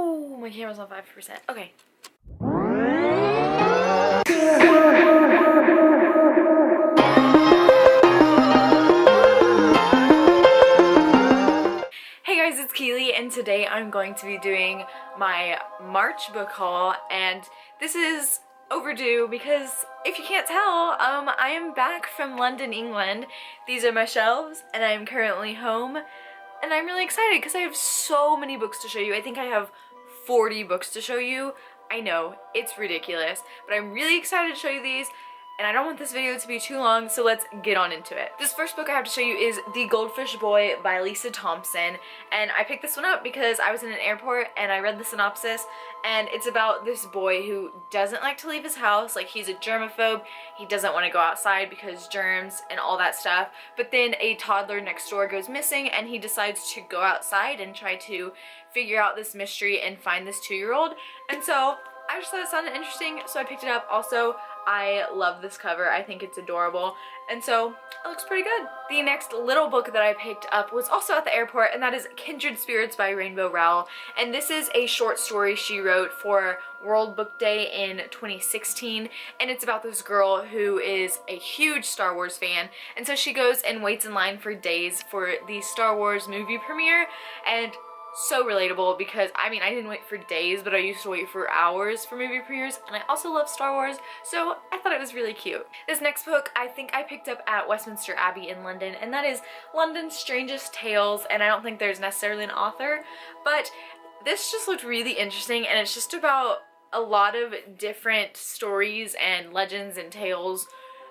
Oh, my camera's on 5%. Okay. Hey guys, it's Keeley, and today I'm going to be doing my March book haul, and this is overdue because if you can't tell, I am back from London, England. These are my shelves, and I'm currently home, and I'm really excited because I have so many books to show you. I think I have 40 books to show you. I know, it's ridiculous, but I'm really excited to show you these, and I don't want this video to be too long, so let's get on into it. This first book I have to show you is The Goldfish Boy by Lisa Thompson, and I picked this one up because I was in an airport and I read the synopsis, and it's about this boy who doesn't like to leave his house. Like, he's a germaphobe, he doesn't want to go outside because germs and all that stuff, but then a toddler next door goes missing and he decides to go outside and try to figure out this mystery and find this 2-year-old, and so I just thought it sounded interesting, so I picked it up. Also, I love this cover. I think it's adorable, and so it looks pretty good. The next little book that I picked up was also at the airport, and that is Kindred Spirits by Rainbow Rowell, and this is a short story she wrote for World Book Day in 2016, and it's about this girl who is a huge Star Wars fan, and so she goes and waits in line for days for the Star Wars movie premiere, and so relatable because, I mean, I didn't wait for days, but I used to wait for hours for movie premieres, and I also love Star Wars, so I thought it was really cute. This next book I think I picked up at Westminster Abbey in London, and that is London's Strangest Tales, and I don't think there's necessarily an author, but this just looked really interesting, and it's just about a lot of different stories and legends and tales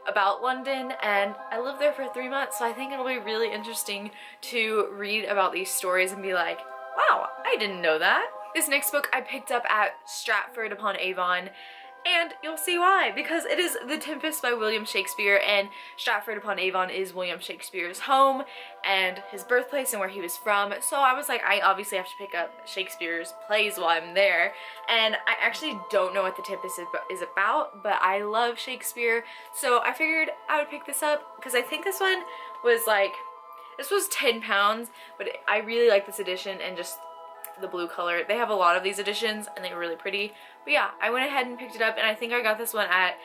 about London, and I lived there for 3 months, so I think it'll be really interesting to read about these stories and be like, wow, I didn't know that. This next book I picked up at Stratford-upon-Avon, and you'll see why, because it is The Tempest by William Shakespeare, and Stratford-upon-Avon is William Shakespeare's home and his birthplace and where he was from, so I was like, I obviously have to pick up Shakespeare's plays while I'm there, and I actually don't know what The Tempest is about, but I love Shakespeare, so I figured I would pick this up, because I think this one was like, this was £10, but I really like this edition and just the blue color. They have a lot of these editions and they were really pretty. But yeah, I went ahead and picked it up, and I think I got this one at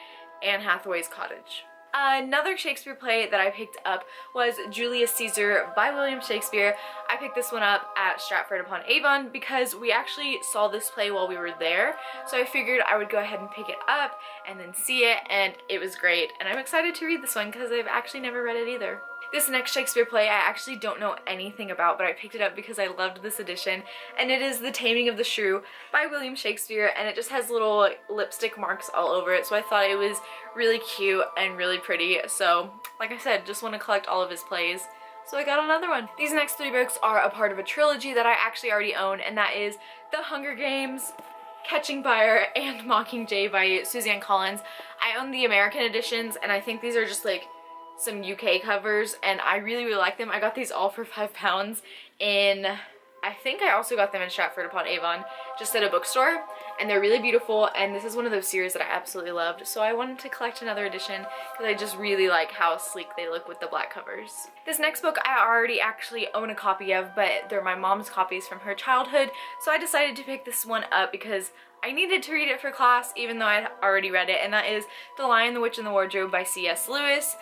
Anne Hathaway's cottage. Another Shakespeare play that I picked up was Julius Caesar by William Shakespeare. I picked this one up at Stratford-upon-Avon because we actually saw this play while we were there, so I figured I would go ahead and pick it up and then see it, and it was great, and I'm excited to read this one because I've actually never read it either. This next Shakespeare play I actually don't know anything about, but I picked it up because I loved this edition, and it is The Taming of the Shrew by William Shakespeare, and it just has little lipstick marks all over it, so I thought it was really cute and really pretty. So, like I said, just want to collect all of his plays, so I got another one. These next 3 books are a part of a trilogy that I actually already own, and that is The Hunger Games, Catching Fire, and Mockingjay by Suzanne Collins. I own the American editions, and I think these are just like some UK covers, and I really like them. I got these all for £5 in, I think I also got them in Stratford-upon-Avon, just at a bookstore, and they're really beautiful, and this is one of those series that I absolutely loved, so I wanted to collect another edition because I just really like how sleek they look with the black covers. This next book I already actually own a copy of, but they're my mom's copies from her childhood, so I decided to pick this one up because I needed to read it for class even though I'd already read it, and that is The Lion, the Witch, and the Wardrobe by C.S. Lewis.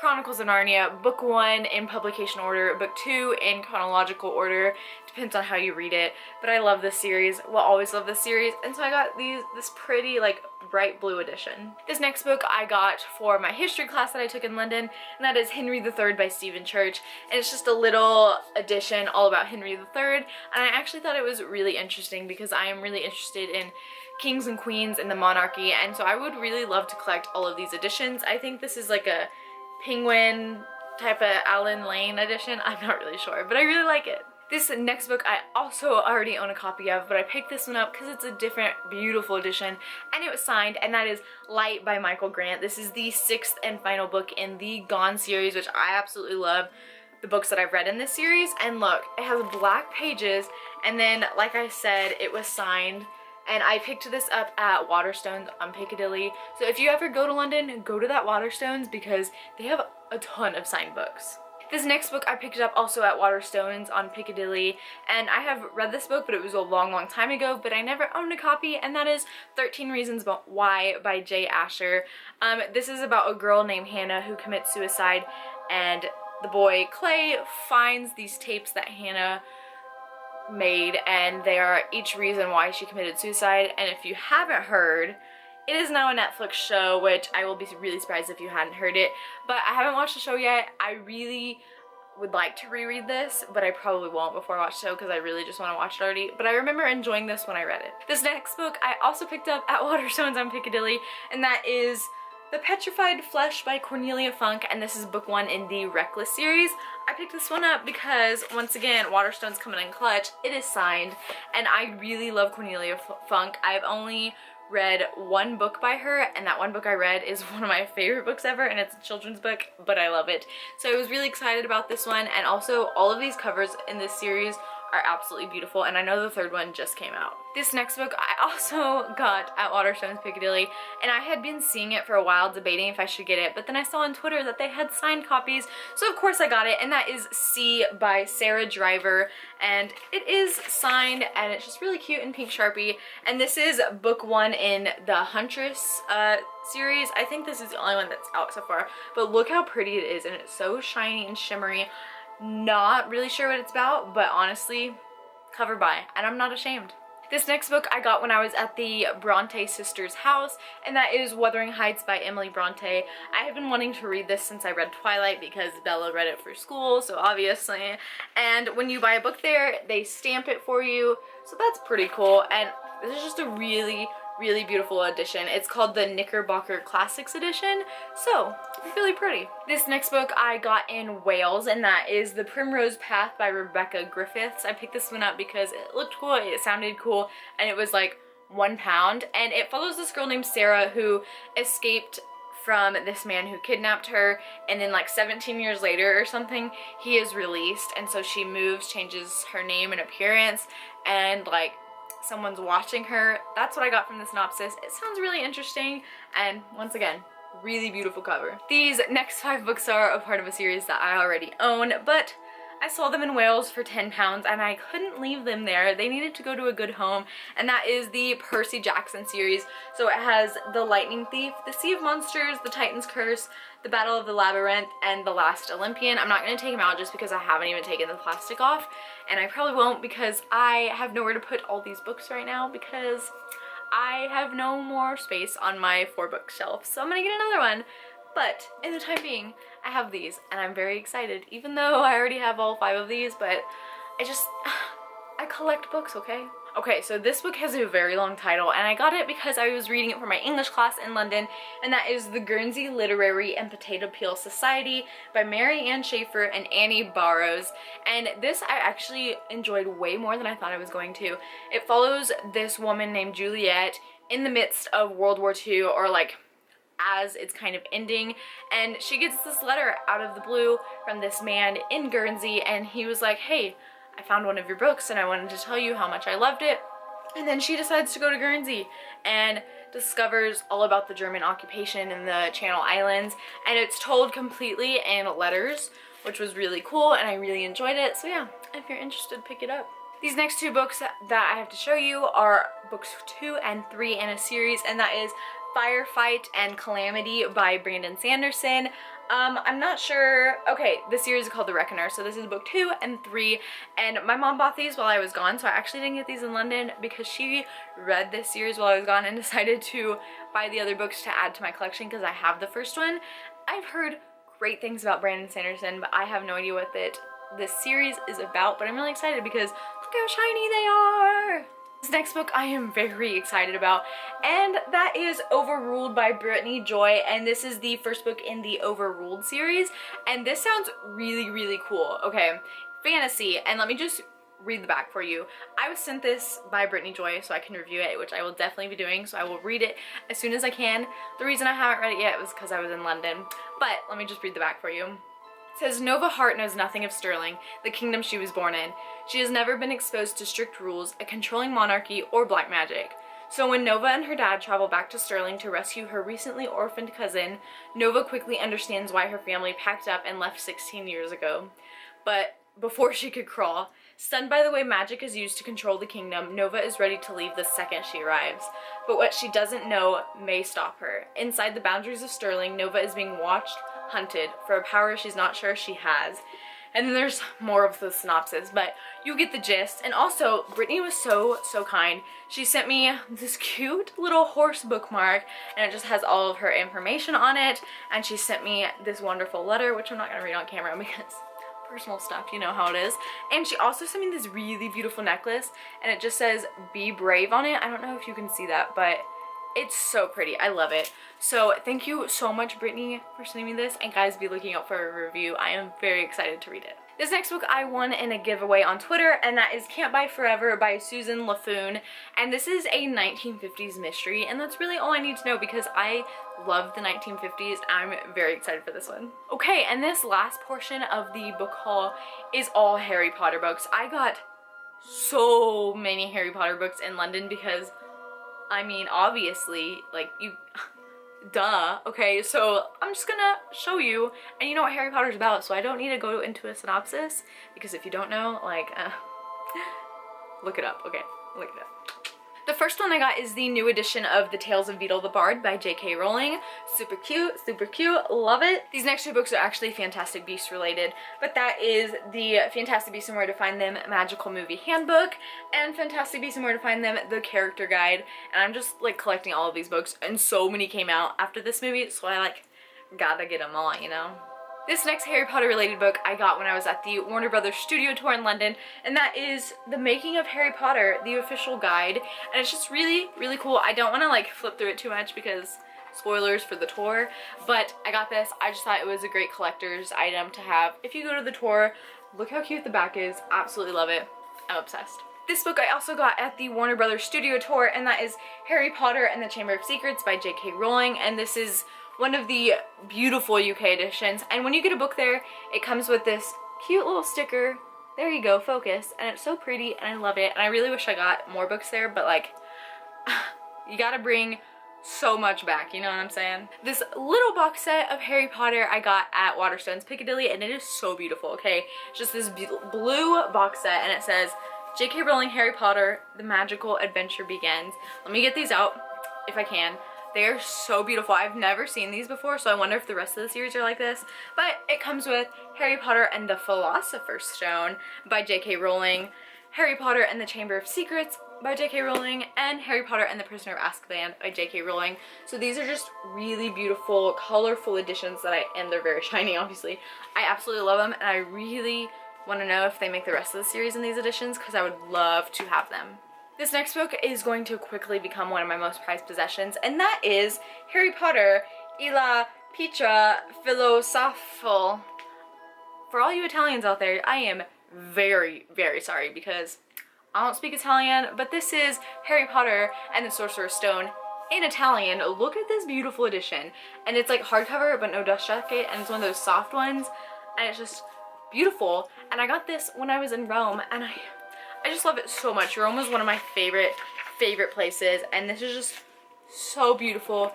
Chronicles of Narnia, book 1 in publication order, book 2 in chronological order, depends on how you read it, but I love this series, will always love this series, and so I got this pretty like bright blue edition. This next book I got for my history class that I took in London, and that is Henry III by Stephen Church, and it's just a little edition all about Henry III, and I actually thought it was really interesting because I am really interested in kings and queens and the monarchy, and so I would really love to collect all of these editions. I think this is like a Penguin type of Alan Lane edition. I'm not really sure, but I really like it. This next book I also already own a copy of, but I picked this one up because it's a different, beautiful edition, and it was signed, and that is Light by Michael Grant. This is the 6th and final book in the Gone series, which I absolutely love the books that I've read in this series, and look, it has black pages, and then, like I said, it was signed, and I picked this up at Waterstones on Piccadilly. So if you ever go to London, go to that Waterstones because they have a ton of signed books. This next book I picked up also at Waterstones on Piccadilly, and I have read this book, but it was a long time ago, but I never owned a copy, and that is 13 Reasons Why by J. Asher. This is about a girl named Hannah who commits suicide, and the boy Clay finds these tapes that Hannah made, and they are each reason why she committed suicide. And if you haven't heard, it is now a Netflix show, which I will be really surprised if you hadn't heard it, but I haven't watched the show yet. I really would like to reread this, but I probably won't before I watch the show because I really just want to watch it already. But I remember enjoying this when I read it. This next book I also picked up at Waterstones on Piccadilly, and that is The Petrified Flesh by Cornelia Funk, and this is book 1 in the Reckless series. I picked this one up because, once again, Waterstones coming in clutch. It is signed, and I really love Cornelia Funk. I've only read one book by her, and that one book I read is one of my favorite books ever, and it's a children's book, but I love it. So I was really excited about this one, and also all of these covers in this series are absolutely beautiful, and I know the third one just came out. This next book I also got at Waterstones Piccadilly, and I had been seeing it for a while, debating if I should get it, but then I saw on Twitter that they had signed copies, so of course I got it, and that is C by Sarah Driver, and it is signed, and it's just really cute in pink Sharpie, and this is book 1 in the Huntress series. I think this is the only one that's out so far, but look how pretty it is, and it's so shiny and shimmery. Not really sure what it's about, but honestly, cover by, and I'm not ashamed. This next book I got when I was at the Bronte sisters' house, and that is Wuthering Heights by Emily Bronte. I have been wanting to read this since I read Twilight because Bella read it for school, so obviously. And when you buy a book there, they stamp it for you, so that's pretty cool. And this is just a really beautiful edition. It's called the Knickerbocker Classics edition, so really pretty. This next book I got in Wales, and that is The Primrose Path by Rebecca Griffiths. I picked this one up because it looked cool, it sounded cool, and it was like £1, and it follows this girl named Sarah who escaped from this man who kidnapped her, and then like 17 years later or something, he is released, and so she moves, changes her name and appearance, and like someone's watching her. That's what I got from the synopsis. It sounds really interesting, and once again, really beautiful cover. These next 5 books are a part of a series that I already own, but I saw them in Wales for £10 and I couldn't leave them there. They needed to go to a good home, and that is the Percy Jackson series. So it has The Lightning Thief, The Sea of Monsters, The Titan's Curse, The Battle of the Labyrinth, and The Last Olympian. I'm not going to take them out just because I haven't even taken the plastic off, and I probably won't because I have nowhere to put all these books right now because I have no more space on my 4-book shelf, so I'm gonna get another one. But in the time being, I have these, and I'm very excited, even though I already have all 5 of these, but I collect books, okay? Okay, so this book has a very long title, and I got it because I was reading it for my English class in London, and that is The Guernsey Literary and Potato Peel Society by Mary Ann Schaefer and Annie Barrows. And this I actually enjoyed way more than I thought I was going to. It follows this woman named Juliet in the midst of World War II, or like as it's kind of ending, and she gets this letter out of the blue from this man in Guernsey, and he was like, hey, I found one of your books and I wanted to tell you how much I loved it. And then she decides to go to Guernsey and discovers all about the German occupation in the Channel Islands, and it's told completely in letters, which was really cool, and I really enjoyed it. So yeah, if you're interested, pick it up. These next 2 books that I have to show you are books 2 and 3 in a series, and that is Firefight and Calamity by Brandon Sanderson. I'm not sure. Okay, the series is called The Reckoner, so this is book 2 and 3, and my mom bought these while I was gone, so I actually didn't get these in London because she read this series while I was gone and decided to buy the other books to add to my collection because I have the first one. I've heard great things about Brandon Sanderson, but I have no idea what this series is about, but I'm really excited because look how shiny they are! This next book I am very excited about, and that is Overruled by Brittany Joy, and this is the first book in the Overruled series, and this sounds really cool. Okay, fantasy, and let me just read the back for you. I was sent this by Brittany Joy so I can review it, which I will definitely be doing, so I will read it as soon as I can. The reason I haven't read it yet was because I was in London, but let me just read the back for you. It says, Nova Hart knows nothing of Sterling, the kingdom she was born in. She has never been exposed to strict rules, a controlling monarchy, or black magic. So when Nova and her dad travel back to Sterling to rescue her recently orphaned cousin, Nova quickly understands why her family packed up and left 16 years ago. But before she could crawl, stunned by the way magic is used to control the kingdom, Nova is ready to leave the second she arrives. But what she doesn't know may stop her. Inside the boundaries of Sterling, Nova is being watched, hunted, for a power she's not sure she has. And then there's more of the synopsis, but you get the gist. And also, Brittany was so kind. She sent me this cute little horse bookmark, and it just has all of her information on it. And she sent me this wonderful letter, which I'm not gonna read on camera because personal stuff, you know how it is. And she also sent me this really beautiful necklace, and it just says "Be brave" on it. I don't know if you can see that, but it's so pretty. I love it. So thank you so much, Brittany, for sending me this, and guys, be looking out for a review. I am very excited to read it. This next book I won in a giveaway on Twitter, and that is Can't Buy Forever by Susan LaFoon. And this is a 1950s mystery, and that's really all I need to know because I love the 1950s. I'm very excited for this one. Okay, and this last portion of the book haul is all Harry Potter books. I got so many Harry Potter books in London because, I mean, obviously, like, duh, okay, so I'm just gonna show you, and you know what Harry Potter's about, so I don't need to go into a synopsis, because if you don't know, like, look it up, okay, look it up. The first one I got is the new edition of The Tales of Beedle the Bard by J.K. Rowling. Super cute, love it. These next two books are actually Fantastic Beasts related, but that is the Fantastic Beasts and Where to Find Them Magical Movie Handbook and Fantastic Beasts and Where to Find Them The Character Guide. And I'm just like collecting all of these books, and so many came out after this movie, so I like gotta get them all, you know? This next Harry Potter related book I got when I was at the Warner Brothers studio tour in London, and that is The Making of Harry Potter, the official guide, and it's just really cool. I don't want to like flip through it too much because spoilers for the tour, but I got this. I just thought it was a great collector's item to have. If you go to the tour, look how cute the back is. Absolutely love it. I'm obsessed. This book I also got at the Warner Brothers studio tour, and that is Harry Potter and the Chamber of Secrets by J.K. Rowling, and this is one of the beautiful UK editions. And when you get a book there, it comes with this cute little sticker. There you go, focus. And it's so pretty, and I love it. And I really wish I got more books there, but like, you gotta bring so much back, you know what I'm saying? This little box set of Harry Potter I got at Waterstones Piccadilly, and it is so beautiful, okay? It's just this blue box set, and it says, J.K. Rowling, Harry Potter, The Magical Adventure Begins. Let me get these out, if I can. They are so beautiful. I've never seen these before, so I wonder if the rest of the series are like this. But it comes with Harry Potter and the Philosopher's Stone by J.K. Rowling, Harry Potter and the Chamber of Secrets by J.K. Rowling, and Harry Potter and the Prisoner of Azkaban by J.K. Rowling. So these are just really beautiful, colorful editions and they're very shiny, obviously. I absolutely love them, and I really want to know if they make the rest of the series in these editions because I would love to have them. This next book is going to quickly become one of my most prized possessions, and that is Harry Potter e la Pietra Filosofal. For all you Italians out there, I am very sorry because I don't speak Italian, but this is Harry Potter and the Sorcerer's Stone in Italian. Look at this beautiful edition, and it's like hardcover but no dust jacket, and it's one of those soft ones, and it's just beautiful. And I got this when I was in Rome, and I just love it so much. Rome was one of my favorite places, and this is just so beautiful.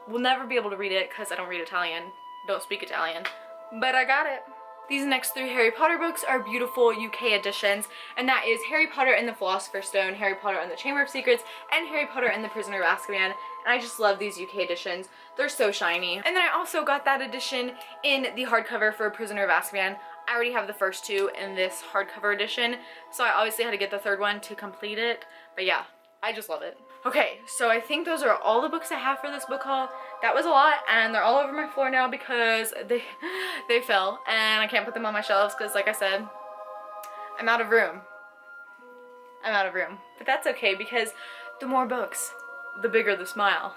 We'll never be able to read it because I don't read Italian, don't speak Italian, but I got it. These next three Harry Potter books are beautiful UK editions, and that is Harry Potter and the Philosopher's Stone, Harry Potter and the Chamber of Secrets, and Harry Potter and the Prisoner of Azkaban. And I just love these UK editions. They're so shiny. And then I also got that edition in the hardcover for Prisoner of Azkaban. I already have the first two in this hardcover edition, so I obviously had to get the third one to complete it. But yeah, I just love it. Okay, so I think those are all the books I have for this book haul. That was a lot, and they're all over my floor now because they fell, and I can't put them on my shelves because, like I said, I'm out of room. I'm out of room. But that's okay because the more books, the bigger the smile.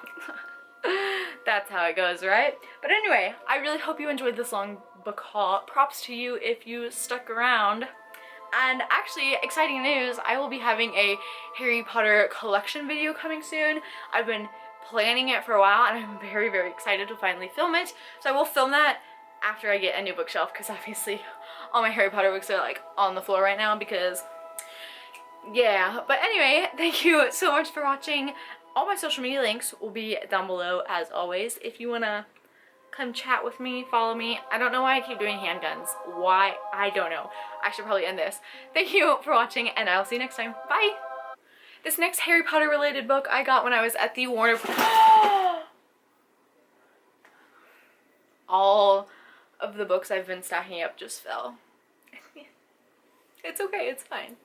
That's how it goes, right? But anyway, I really hope you enjoyed this long book haul. Props to you if you stuck around. And actually, exciting news, I will be having a Harry Potter collection video coming soon. I've been planning it for a while, and I'm very excited to finally film it. So I will film that after I get a new bookshelf, because obviously all my Harry Potter books are like on the floor right now because yeah, but anyway, thank you so much for watching. All my social media links will be down below as always. If you wanna come chat with me, follow me. I don't know why I keep doing handguns. Why? I don't know. I should probably end this. Thank you for watching, and I'll see you next time. Bye! This next Harry Potter related book I got when I was at the Warner... All of the books I've been stacking up just fell. It's okay, it's fine.